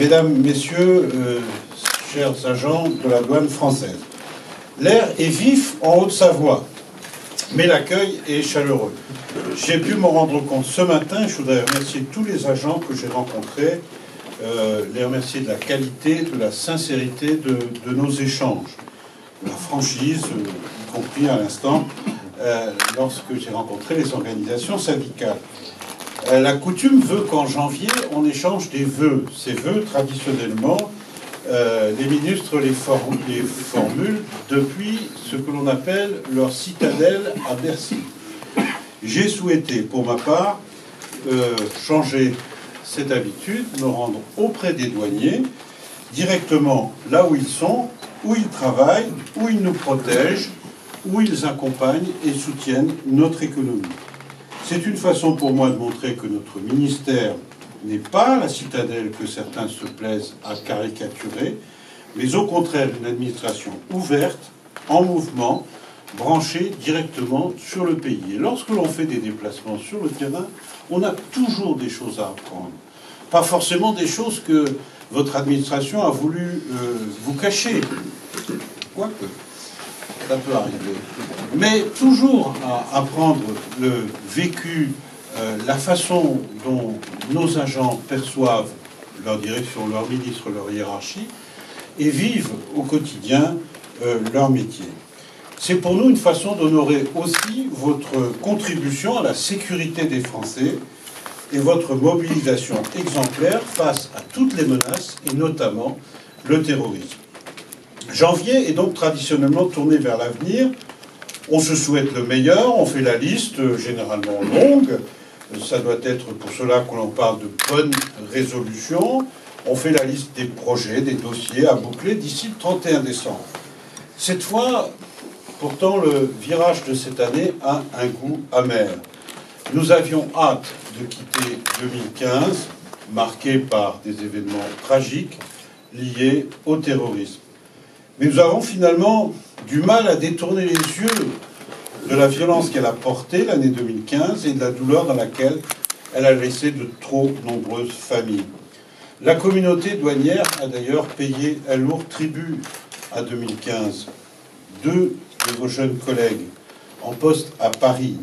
Mesdames, Messieurs, chers agents de la douane française, l'air est vif en Haute-Savoie, mais l'accueil est chaleureux. J'ai pu m'en rendre compte ce matin. Je voudrais remercier tous les agents que j'ai rencontrés, les remercier de la qualité, de la sincérité de nos échanges, de la franchise, y compris à l'instant, lorsque j'ai rencontré les organisations syndicales. La coutume veut qu'en janvier, on échange des vœux. Ces vœux, traditionnellement, les ministres les formulent depuis ce que l'on appelle leur citadelle à Bercy. J'ai souhaité, pour ma part, changer cette habitude, me rendre auprès des douaniers, directement là où ils sont, où ils travaillent, où ils nous protègent, où ils accompagnent et soutiennent notre économie. C'est une façon pour moi de montrer que notre ministère n'est pas la citadelle que certains se plaisent à caricaturer, mais au contraire une administration ouverte, en mouvement, branchée directement sur le pays. Et lorsque l'on fait des déplacements sur le terrain, on a toujours des choses à apprendre. Pas forcément des choses que votre administration a voulu vous cacher. Quoique, ça peut arriver. Mais toujours à apprendre le vécu, la façon dont nos agents perçoivent leur direction, leur ministre, leur hiérarchie, et vivent au quotidien leur métier. C'est pour nous une façon d'honorer aussi votre contribution à la sécurité des Français et votre mobilisation exemplaire face à toutes les menaces, et notamment le terrorisme. Janvier est donc traditionnellement tourné vers l'avenir. On se souhaite le meilleur, on fait la liste, généralement longue. Ça doit être pour cela que l'on parle de bonnes résolutions. On fait la liste des projets, des dossiers à boucler d'ici le 31 décembre. Cette fois, pourtant, le virage de cette année a un goût amer. Nous avions hâte de quitter 2015, marqué par des événements tragiques liés au terrorisme. Mais nous avons finalement du mal à détourner les yeux de la violence qu'elle a portée l'année 2015 et de la douleur dans laquelle elle a laissé de trop nombreuses familles. La communauté douanière a d'ailleurs payé un lourd tribut à 2015. Deux de vos jeunes collègues en poste à Paris,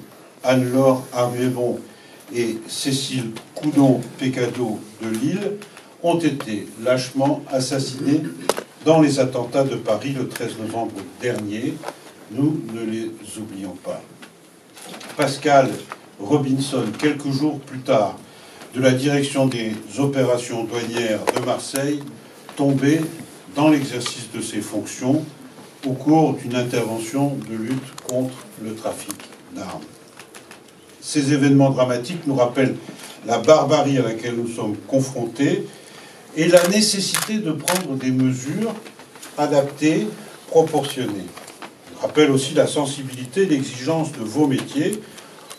Anne-Laure Armébon et Cécile Coudon-Pécado de Lille, ont été lâchement assassinés dans les attentats de Paris le 13 novembre dernier. Nous ne les oublions pas. Pascal Robinson, quelques jours plus tard, de la direction des opérations douanières de Marseille, tombé dans l'exercice de ses fonctions au cours d'une intervention de lutte contre le trafic d'armes. Ces événements dramatiques nous rappellent la barbarie à laquelle nous sommes confrontés et la nécessité de prendre des mesures adaptées, proportionnées. Je rappelle aussi la sensibilité et l'exigence de vos métiers.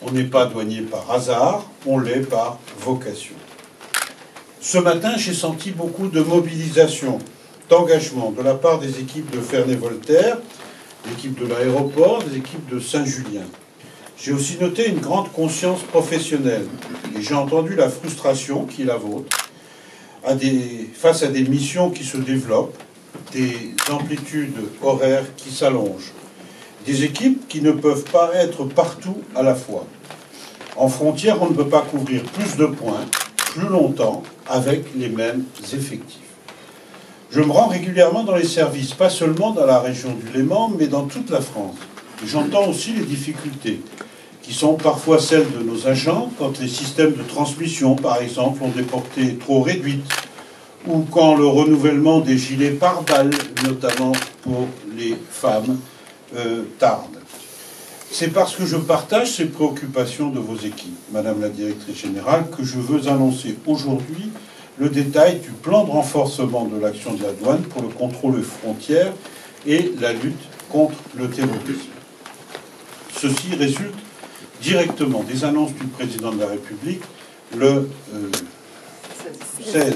On n'est pas douanier par hasard, on l'est par vocation. Ce matin, j'ai senti beaucoup de mobilisation, d'engagement de la part des équipes de Ferney-Voltaire, l'équipe de l'aéroport, des équipes de Saint-Julien. J'ai aussi noté une grande conscience professionnelle et j'ai entendu la frustration qui est la vôtre face à des missions qui se développent, des amplitudes horaires qui s'allongent, des équipes qui ne peuvent pas être partout à la fois. En frontière, on ne peut pas couvrir plus de points, plus longtemps, avec les mêmes effectifs. Je me rends régulièrement dans les services, pas seulement dans la région du Léman, mais dans toute la France. Et j'entends aussi les difficultés, qui sont parfois celles de nos agents, quand les systèmes de transmission, par exemple, ont des portées trop réduites, ou quand le renouvellement des gilets pare-balles, notamment pour les femmes, tarde. C'est parce que je partage ces préoccupations de vos équipes, Madame la Directrice Générale, que je veux annoncer aujourd'hui le détail du plan de renforcement de l'action de la douane pour le contrôle frontière et la lutte contre le terrorisme. Ceci résulte directement des annonces du Président de la République le 16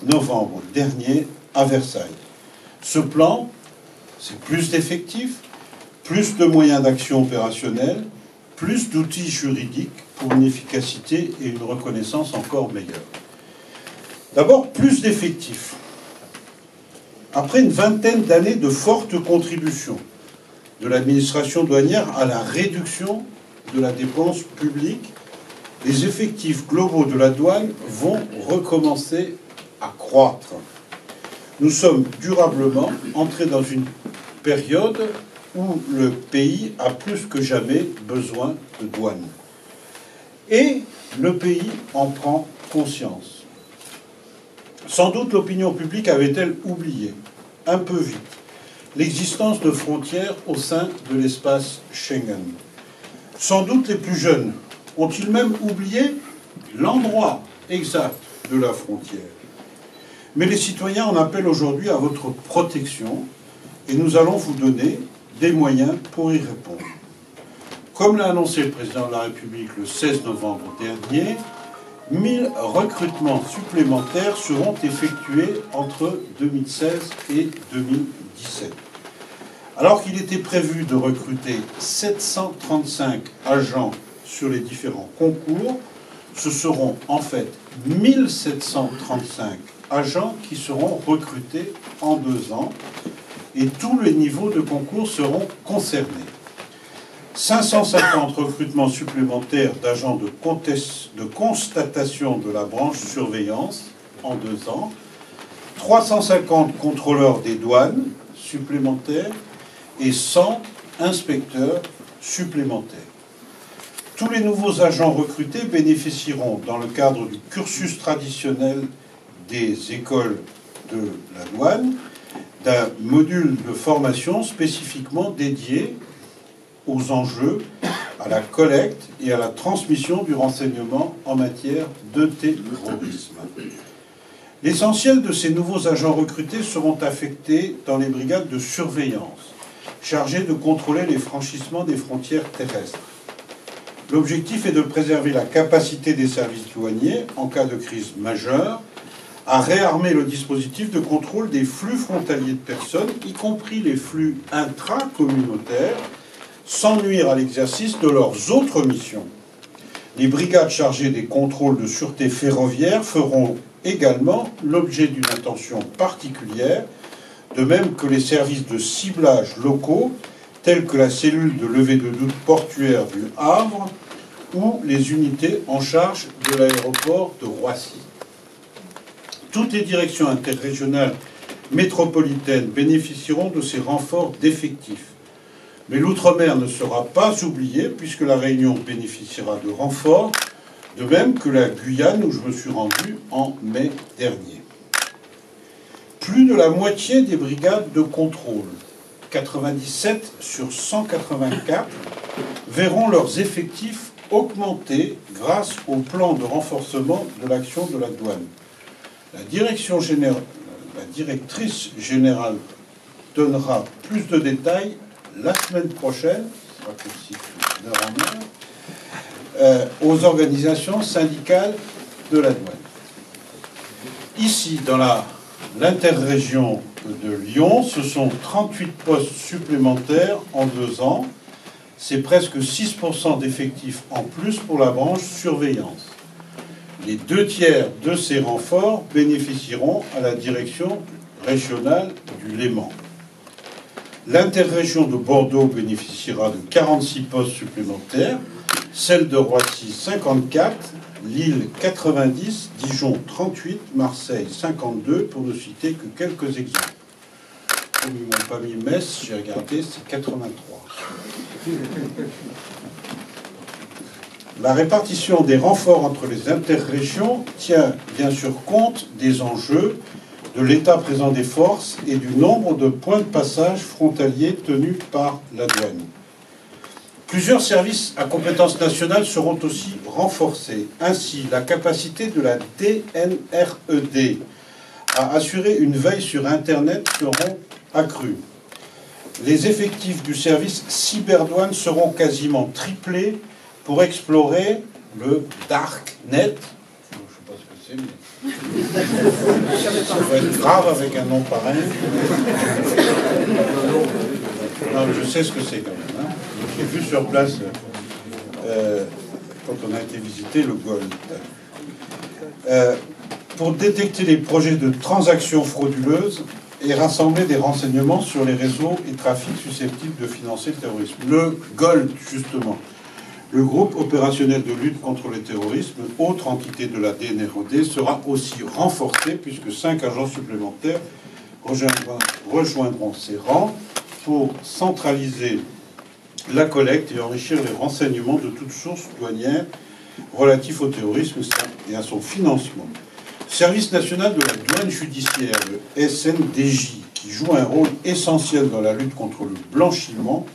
novembre dernier à Versailles. Ce plan, c'est plus d'effectifs, plus de moyens d'action opérationnelle, plus d'outils juridiques pour une efficacité et une reconnaissance encore meilleures. D'abord, plus d'effectifs. Après une vingtaine d'années de fortes contributions de l'administration douanière à la réduction de la dépense publique, les effectifs globaux de la douane vont recommencer à croître. Nous sommes durablement entrés dans une période où le pays a plus que jamais besoin de douane. Et le pays en prend conscience. Sans doute l'opinion publique avait-elle oublié, un peu vite, l'existence de frontières au sein de l'espace Schengen. Sans doute les plus jeunes ont-ils même oublié l'endroit exact de la frontière. Mais les citoyens en appellent aujourd'hui à votre protection et nous allons vous donner des moyens pour y répondre. Comme l'a annoncé le président de la République le 16 novembre dernier, 1000 recrutements supplémentaires seront effectués entre 2016 et 2017. Alors qu'il était prévu de recruter 735 agents sur les différents concours, ce seront en fait 1735 agents qui seront recrutés en 2 ans et tous les niveaux de concours seront concernés. 550 recrutements supplémentaires d'agents de constatation de la branche surveillance en 2 ans, 350 contrôleurs des douanes supplémentaires et 100 inspecteurs supplémentaires. Tous les nouveaux agents recrutés bénéficieront, dans le cadre du cursus traditionnel des écoles de la douane, d'un module de formation spécifiquement dédié aux enjeux, à la collecte et à la transmission du renseignement en matière de terrorisme. L'essentiel de ces nouveaux agents recrutés seront affectés dans les brigades de surveillance, chargées de contrôler les franchissements des frontières terrestres. L'objectif est de préserver la capacité des services douaniers, en cas de crise majeure, à réarmer le dispositif de contrôle des flux frontaliers de personnes, y compris les flux intracommunautaires, sans nuire à l'exercice de leurs autres missions. Les brigades chargées des contrôles de sûreté ferroviaire feront également l'objet d'une attention particulière, de même que les services de ciblage locaux, tels que la cellule de levée de doute portuaire du Havre ou les unités en charge de l'aéroport de Roissy. Toutes les directions interrégionales métropolitaines bénéficieront de ces renforts d'effectifs. Mais l'outre-mer ne sera pas oublié puisque la Réunion bénéficiera de renforts, de même que la Guyane où je me suis rendu en mai dernier. Plus de la moitié des brigades de contrôle, 97 sur 184, verront leurs effectifs augmenter grâce au plan de renforcement de l'action de la douane. La directrice générale donnera plus de détails la semaine prochaine, ce sera possible d'heure en heure, aux organisations syndicales de la douane. Ici, dans l'interrégion de Lyon, ce sont 38 postes supplémentaires en 2 ans. C'est presque 6% d'effectifs en plus pour la branche surveillance. Les 2/3 de ces renforts bénéficieront à la direction régionale du Léman. L'interrégion de Bordeaux bénéficiera de 46 postes supplémentaires, celle de Roissy 54, Lille 90, Dijon 38, Marseille 52, pour ne citer que quelques exemples. Comme ils m'ont pas mis Metz, j'ai regardé, c'est 83. La répartition des renforts entre les interrégions tient bien sûr compte des enjeux, de l'état présent des forces et du nombre de points de passage frontaliers tenus par la douane. Plusieurs services à compétence nationale seront aussi renforcés. Ainsi, la capacité de la DNRED à assurer une veille sur Internet seront accrues. Les effectifs du service cyberdouane seront quasiment triplés pour explorer le Darknet. Je ne sais pas ce que c'est, mais ça va être grave avec un nom pareil. Non, je sais ce que c'est quand même. Hein. J'ai vu sur place quand on a été visiter le Gold. pour détecter les projets de transactions frauduleuses et rassembler des renseignements sur les réseaux et trafics susceptibles de financer le terrorisme. Le GOLD, justement, le groupe opérationnel de lutte contre le terrorisme, autre entité de la DNROD, sera aussi renforcé puisque 5 agents supplémentaires rejoindront ses rangs pour centraliser la collecte et enrichir les renseignements de toutes sources douanières relatifs au terrorisme et à son financement. Service national de la douane judiciaire, le SNDJ, qui joue un rôle essentiel dans la lutte contre le blanchiment,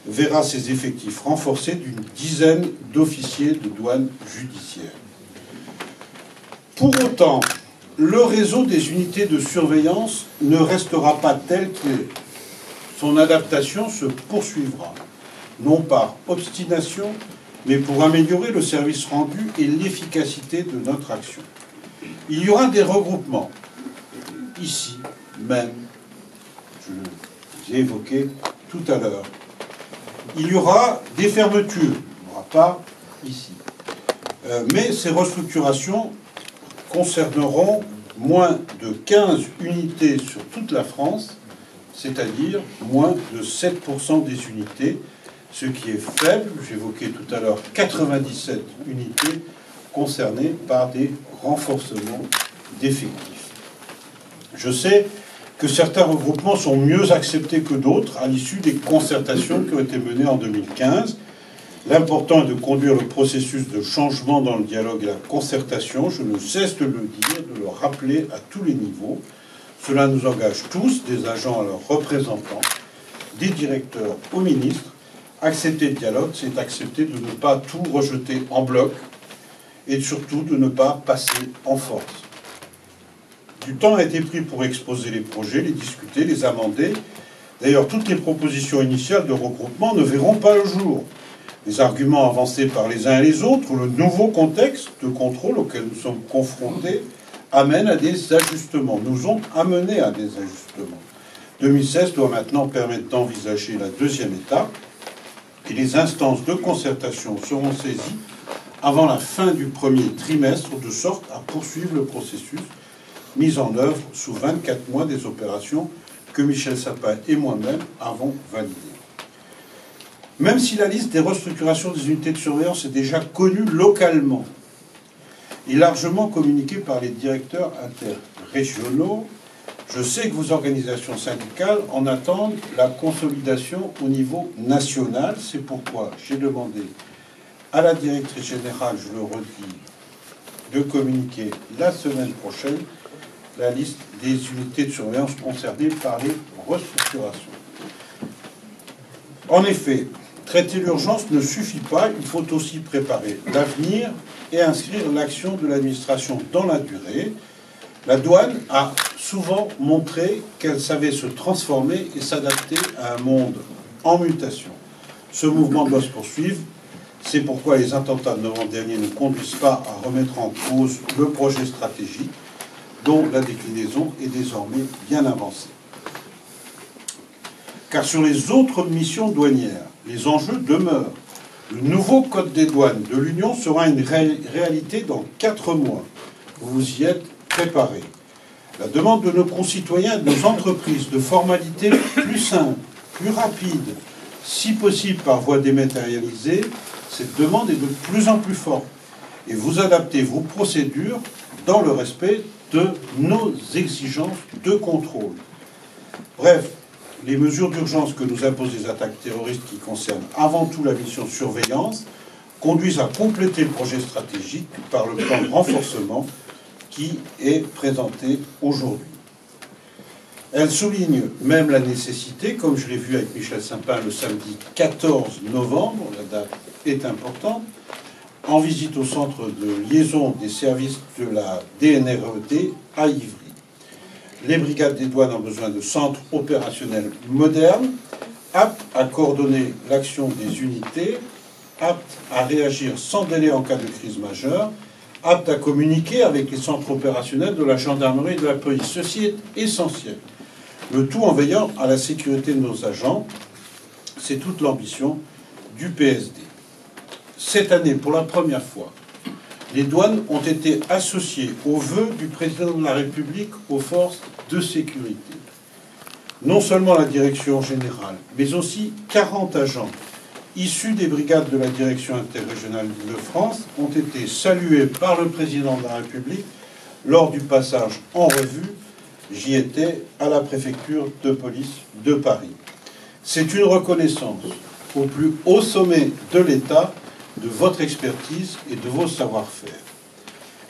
verra ses effectifs renforcés d'une dizaine d'officiers de douane judiciaire. Pour autant, le réseau des unités de surveillance ne restera pas tel qu'il est. Son adaptation se poursuivra, non par obstination, mais pour améliorer le service rendu et l'efficacité de notre action. Il y aura des regroupements, ici même, je l'ai évoqué tout à l'heure. Il y aura des fermetures, il n'y aura pas ici. Mais ces restructurations concerneront moins de 15 unités sur toute la France, c'est-à-dire moins de 7% des unités, ce qui est faible. J'évoquais tout à l'heure 97 unités concernées par des renforcements d'effectifs. Je sais que certains regroupements sont mieux acceptés que d'autres à l'issue des concertations qui ont été menées en 2015. L'important est de conduire le processus de changement dans le dialogue et la concertation. Je ne cesse de le dire, de le rappeler à tous les niveaux. Cela nous engage tous, des agents à leurs représentants, des directeurs aux ministres. Accepter le dialogue, c'est accepter de ne pas tout rejeter en bloc et surtout de ne pas passer en force. Du temps a été pris pour exposer les projets, les discuter, les amender. D'ailleurs, toutes les propositions initiales de regroupement ne verront pas le jour. Les arguments avancés par les uns et les autres, ou le nouveau contexte de contrôle auquel nous sommes confrontés, amènent à des ajustements, nous ont amenés à des ajustements. 2016 doit maintenant permettre d'envisager la deuxième étape, et les instances de concertation seront saisies avant la fin du premier trimestre, de sorte à poursuivre le processus mis en œuvre sous 24 mois des opérations que Michel Sapin et moi-même avons validées. Même si la liste des restructurations des unités de surveillance est déjà connue localement et largement communiquée par les directeurs interrégionaux, je sais que vos organisations syndicales en attendent la consolidation au niveau national. C'est pourquoi j'ai demandé à la directrice générale, je le redis, de communiquer la semaine prochaine la liste des unités de surveillance concernées par les restructurations. En effet, traiter l'urgence ne suffit pas, il faut aussi préparer l'avenir et inscrire l'action de l'administration dans la durée. La douane a souvent montré qu'elle savait se transformer et s'adapter à un monde en mutation. Ce mouvement doit se poursuivre. C'est pourquoi les attentats de novembre dernier ne conduisent pas à remettre en cause le projet stratégique dont la déclinaison est désormais bien avancée. Car sur les autres missions douanières, les enjeux demeurent. Le nouveau Code des douanes de l'Union sera une réalité dans 4 mois. Vous vous y êtes préparés. La demande de nos concitoyens et de nos entreprises de formalités plus simples, plus rapides, si possible par voie dématérialisée, cette demande est de plus en plus forte. Et vous adaptez vos procédures dans le respect de nos exigences de contrôle. Bref, les mesures d'urgence que nous imposent les attaques terroristes qui concernent avant tout la mission surveillance conduisent à compléter le projet stratégique par le plan de renforcement qui est présenté aujourd'hui. Elle souligne même la nécessité, comme je l'ai vu avec Michel Sapin le samedi 14 novembre, la date est importante, en visite au centre de liaison des services de la DNRED à Ivry. Les brigades des douanes ont besoin de centres opérationnels modernes, aptes à coordonner l'action des unités, aptes à réagir sans délai en cas de crise majeure, aptes à communiquer avec les centres opérationnels de la gendarmerie et de la police. Ceci est essentiel. Le tout en veillant à la sécurité de nos agents. C'est toute l'ambition du PSD. Cette année, pour la première fois, les douanes ont été associées aux vœux du président de la République aux forces de sécurité. Non seulement la direction générale, mais aussi 40 agents issus des brigades de la direction interrégionale de France ont été salués par le président de la République lors du passage en revue. J'y étais à la préfecture de police de Paris. C'est une reconnaissance au plus haut sommet de l'État de votre expertise et de vos savoir-faire.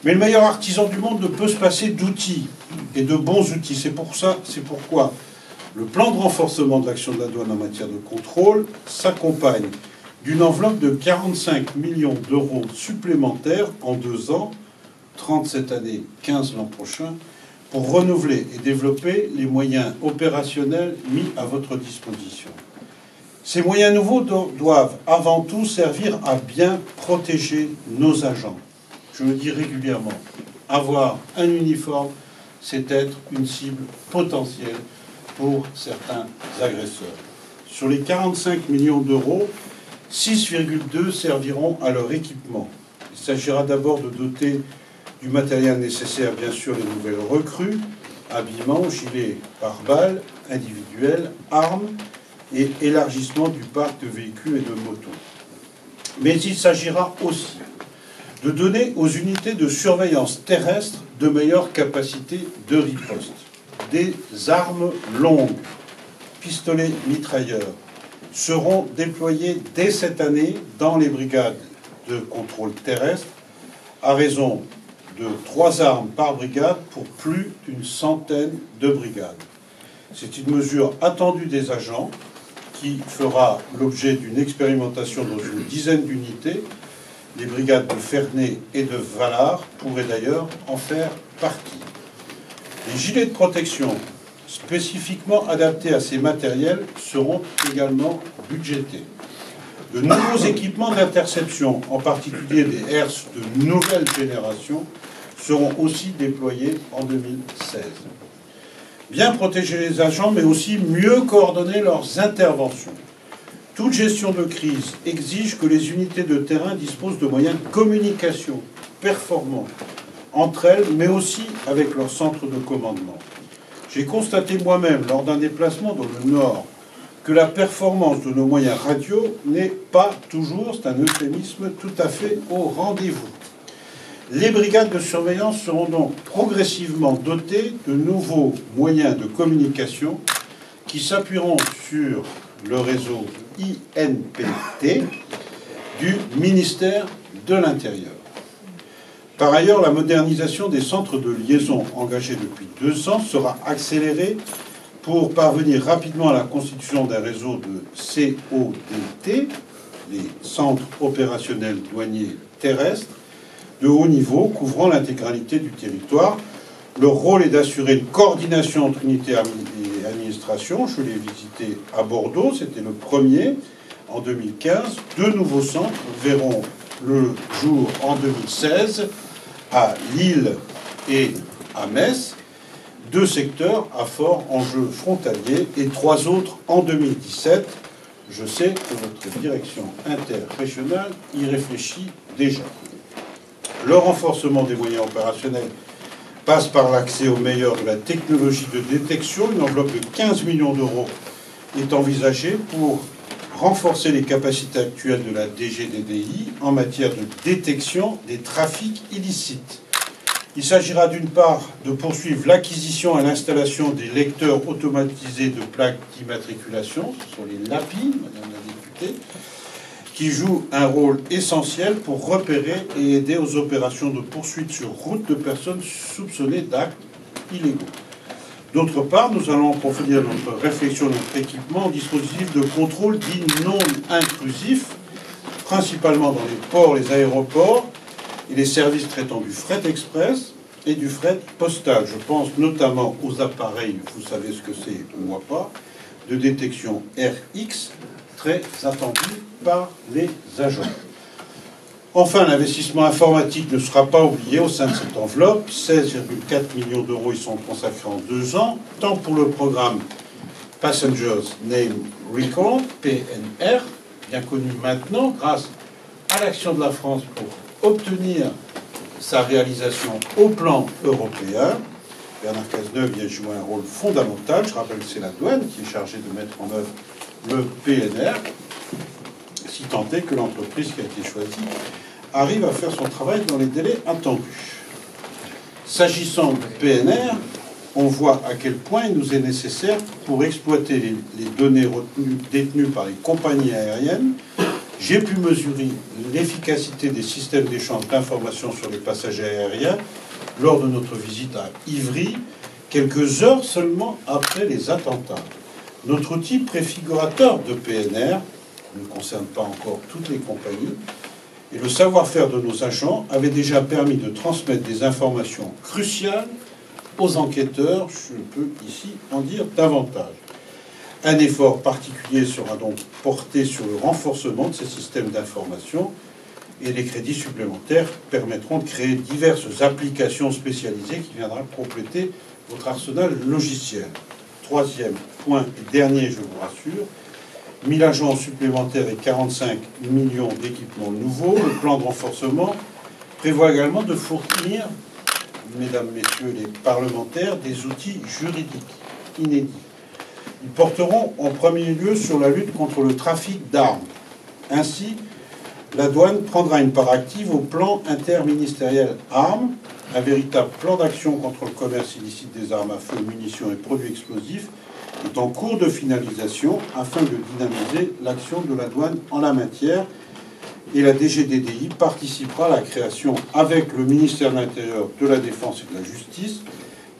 Mais le meilleur artisan du monde ne peut se passer d'outils et de bons outils. C'est pourquoi le plan de renforcement de l'action de la douane en matière de contrôle s'accompagne d'une enveloppe de 45 millions d'euros supplémentaires en 2 ans, 30 cette année, 15 l'an prochain, pour renouveler et développer les moyens opérationnels mis à votre disposition. Ces moyens nouveaux doivent avant tout servir à bien protéger nos agents. Je le dis régulièrement, avoir un uniforme, c'est être une cible potentielle pour certains agresseurs. Sur les 45 millions d'euros, 6,2 serviront à leur équipement. Il s'agira d'abord de doter du matériel nécessaire, bien sûr, les nouvelles recrues, habillement, gilets pare-balles, individuels, armes et élargissement du parc de véhicules et de motos. Mais il s'agira aussi de donner aux unités de surveillance terrestre de meilleures capacités de riposte. Des armes longues, pistolets mitrailleurs, seront déployés dès cette année dans les brigades de contrôle terrestre, à raison de 3 armes par brigade pour plus d'une centaine de brigades. C'est une mesure attendue des agents qui fera l'objet d'une expérimentation dans une dizaine d'unités. Les brigades de Ferney et de Vallard pourraient d'ailleurs en faire partie. Les gilets de protection spécifiquement adaptés à ces matériels seront également budgétés. De nouveaux équipements d'interception, en particulier des hertz de nouvelle génération, seront aussi déployés en 2016. Bien protéger les agents, mais aussi mieux coordonner leurs interventions. Toute gestion de crise exige que les unités de terrain disposent de moyens de communication performants entre elles, mais aussi avec leur centre de commandement. J'ai constaté moi-même, lors d'un déplacement dans le Nord, que la performance de nos moyens radio n'est pas toujours, c'est un euphémisme, tout à fait au rendez-vous. Les brigades de surveillance seront donc progressivement dotées de nouveaux moyens de communication qui s'appuieront sur le réseau INPT du ministère de l'Intérieur. Par ailleurs, la modernisation des centres de liaison engagés depuis 2 ans sera accélérée pour parvenir rapidement à la constitution d'un réseau de CODT, les centres opérationnels douaniers terrestres, de haut niveau, couvrant l'intégralité du territoire. Leur rôle est d'assurer une coordination entre unités et administration. Je l'ai visité à Bordeaux, c'était le premier en 2015. 2 nouveaux centres verront le jour en 2016 à Lille et à Metz. 2 secteurs à fort enjeu frontalier et 3 autres en 2017. Je sais que votre direction interrégionale y réfléchit déjà. Le renforcement des moyens opérationnels passe par l'accès au meilleur de la technologie de détection. Une enveloppe de 15 millions d'euros est envisagée pour renforcer les capacités actuelles de la DGDDI en matière de détection des trafics illicites. Il s'agira d'une part de poursuivre l'acquisition et l'installation des lecteurs automatisés de plaques d'immatriculation, ce sont les LAPI, Madame la députée, qui jouent un rôle essentiel pour repérer et aider aux opérations de poursuite sur route de personnes soupçonnées d'actes illégaux. D'autre part, nous allons approfondir notre réflexion, notre équipement, dispositifs de contrôle dits non intrusifs, principalement dans les ports, les aéroports et les services traitant du fret express et du fret postal. Je pense notamment aux appareils, vous savez ce que c'est, moi pas, de détection RX, très attendus par les agents. Enfin, l'investissement informatique ne sera pas oublié au sein de cette enveloppe. 16,4 millions d'euros y sont consacrés en 2 ans, tant pour le programme Passengers Name Record, PNR, bien connu maintenant, grâce à l'action de la France pour obtenir sa réalisation au plan européen. Bernard Cazeneuve y a joué un rôle fondamental. Je rappelle que c'est la douane qui est chargée de mettre en œuvre le PNR, si tant est que l'entreprise qui a été choisie arrive à faire son travail dans les délais attendus. S'agissant du PNR, on voit à quel point il nous est nécessaire, pour exploiter les données détenues par les compagnies aériennes, j'ai pu mesurer l'efficacité des systèmes d'échange d'informations sur les passagers aériens lors de notre visite à Ivry, quelques heures seulement après les attentats. Notre outil préfigurateur de PNR ne concerne pas encore toutes les compagnies, et le savoir-faire de nos agents avait déjà permis de transmettre des informations cruciales aux enquêteurs. Je peux ici en dire davantage. Un effort particulier sera donc porté sur le renforcement de ces systèmes d'information, et les crédits supplémentaires permettront de créer diverses applications spécialisées qui viendront compléter votre arsenal logiciel. Troisième point et dernier, je vous rassure, 1000 agents supplémentaires et 45 millions d'équipements nouveaux. Le plan de renforcement prévoit également de fournir, mesdames, messieurs les parlementaires, des outils juridiques inédits. Ils porteront en premier lieu sur la lutte contre le trafic d'armes. Ainsi, la douane prendra une part active au plan interministériel armes, un véritable plan d'action contre le commerce illicite des armes à feu, munitions et produits explosifs est en cours de finalisation afin de dynamiser l'action de la douane en la matière. Et la DGDDI participera à la création, avec le ministère de l'Intérieur, de la Défense et de la Justice,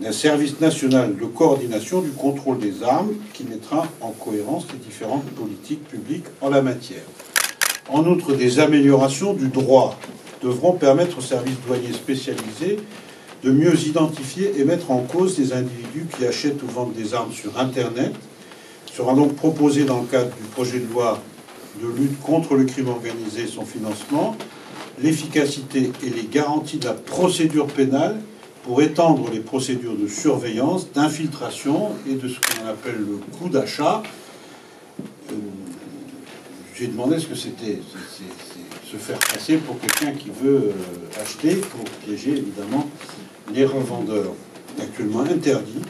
d'un service national de coordination du contrôle des armes qui mettra en cohérence les différentes politiques publiques en la matière. En outre, des améliorations du droit devront permettre aux services douaniers spécialisés de mieux identifier et mettre en cause les individus qui achètent ou vendent des armes sur Internet. Il sera donc proposé dans le cadre du projet de loi de lutte contre le crime organisé et son financement, l'efficacité et les garanties de la procédure pénale pour étendre les procédures de surveillance, d'infiltration et de ce qu'on appelle le coup d'achat. J'ai demandé ce que c'était, se faire passer pour quelqu'un qui veut acheter, pour piéger évidemment les revendeurs. Actuellement interdit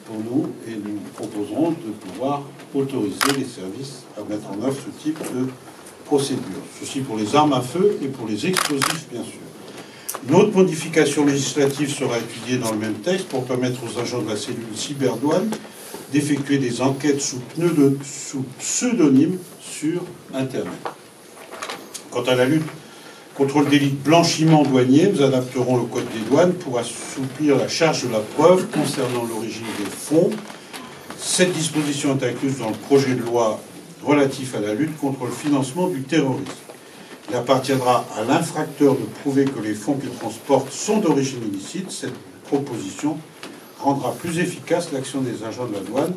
pour nous, et nous proposerons de pouvoir autoriser les services à mettre en œuvre ce type de procédure. Ceci pour les armes à feu et pour les explosifs, bien sûr. Une autre modification législative sera étudiée dans le même texte pour permettre aux agents de la cellule cyberdouane d'effectuer des enquêtes sous pseudonyme sur Internet. Quant à la lutte contre le délit de blanchiment douanier, nous adapterons le Code des douanes pour assouplir la charge de la preuve concernant l'origine des fonds. Cette disposition est incluse dans le projet de loi relatif à la lutte contre le financement du terrorisme. Il appartiendra à l'infracteur de prouver que les fonds qu'il transporte sont d'origine illicite. Cette proposition rendra plus efficace l'action des agents de la douane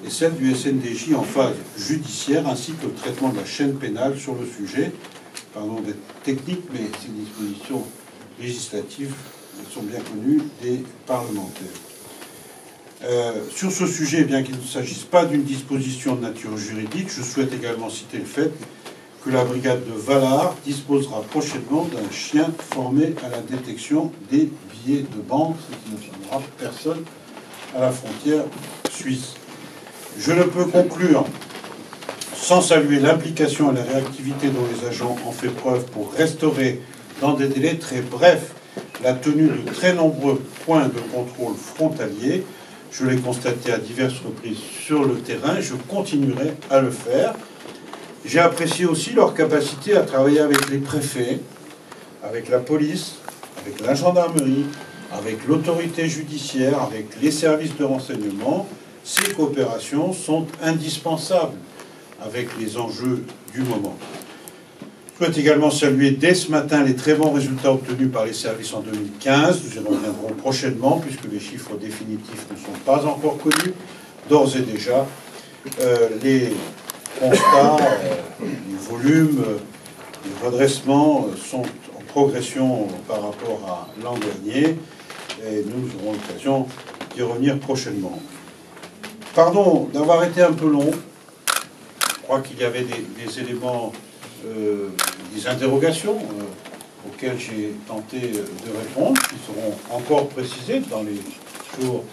et celle du SNDJ en phase judiciaire, ainsi que le traitement de la chaîne pénale sur le sujet. Pardon d'être technique, mais ces dispositions législatives sont bien connues des parlementaires. Sur ce sujet, bien qu'il ne s'agisse pas d'une disposition de nature juridique, je souhaite également citer le fait que la brigade de Valar disposera prochainement d'un chien formé à la détection des billets de banque, ce qui ne filmera personne à la frontière suisse. Je ne peux conclure sans saluer l'implication et la réactivité dont les agents ont fait preuve pour restaurer, dans des délais très brefs, la tenue de très nombreux points de contrôle frontaliers. Je l'ai constaté à diverses reprises sur le terrain et je continuerai à le faire. J'ai apprécié aussi leur capacité à travailler avec les préfets, avec la police, avec la gendarmerie, avec l'autorité judiciaire, avec les services de renseignement. Ces coopérations sont indispensables avec les enjeux du moment. Je souhaite également saluer dès ce matin les très bons résultats obtenus par les services en 2015. Nous y reviendrons prochainement puisque les chiffres définitifs ne sont pas encore connus. D'ores et déjà, les constats, les volumes, les redressements sont en progression par rapport à l'an dernier et nous aurons l'occasion d'y revenir prochainement. Pardon d'avoir été un peu long. Je crois qu'il y avait des éléments, des interrogations auxquelles j'ai tenté de répondre, qui seront encore précisées dans les jours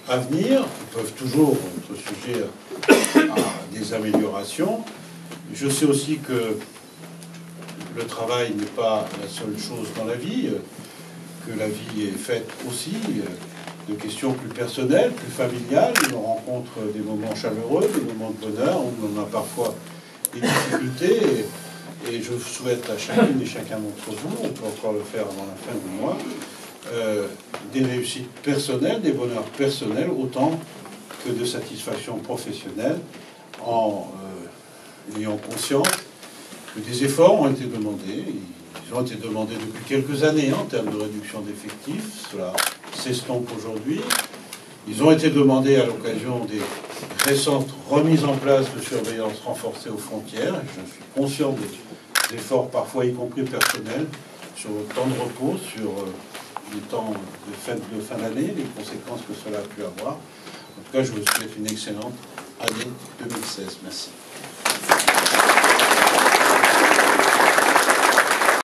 à venir, qui peuvent toujours être sujets à des améliorations. Je sais aussi que le travail n'est pas la seule chose dans la vie, que la vie est faite aussi de questions plus personnelles, plus familiales. On rencontre des moments chaleureux, des moments de bonheur, on en a parfois des difficultés. Et je souhaite à chacune et chacun d'entre vous, on peut encore le faire avant la fin du mois, des réussites personnelles, des bonheurs personnels, autant que de satisfaction professionnelle, en ayant conscience que des efforts ont été demandés. Ils ont été demandés depuis quelques années en termes de réduction d'effectifs. Cela s'estompe aujourd'hui. Ils ont été demandés à l'occasion des récentes remises en place de surveillance renforcée aux frontières. Et je suis conscient des efforts, parfois y compris personnels, sur le temps de repos, sur les temps de fête de fin d'année, les conséquences que cela a pu avoir. En tout cas, je vous souhaite une excellente année 2016. Merci.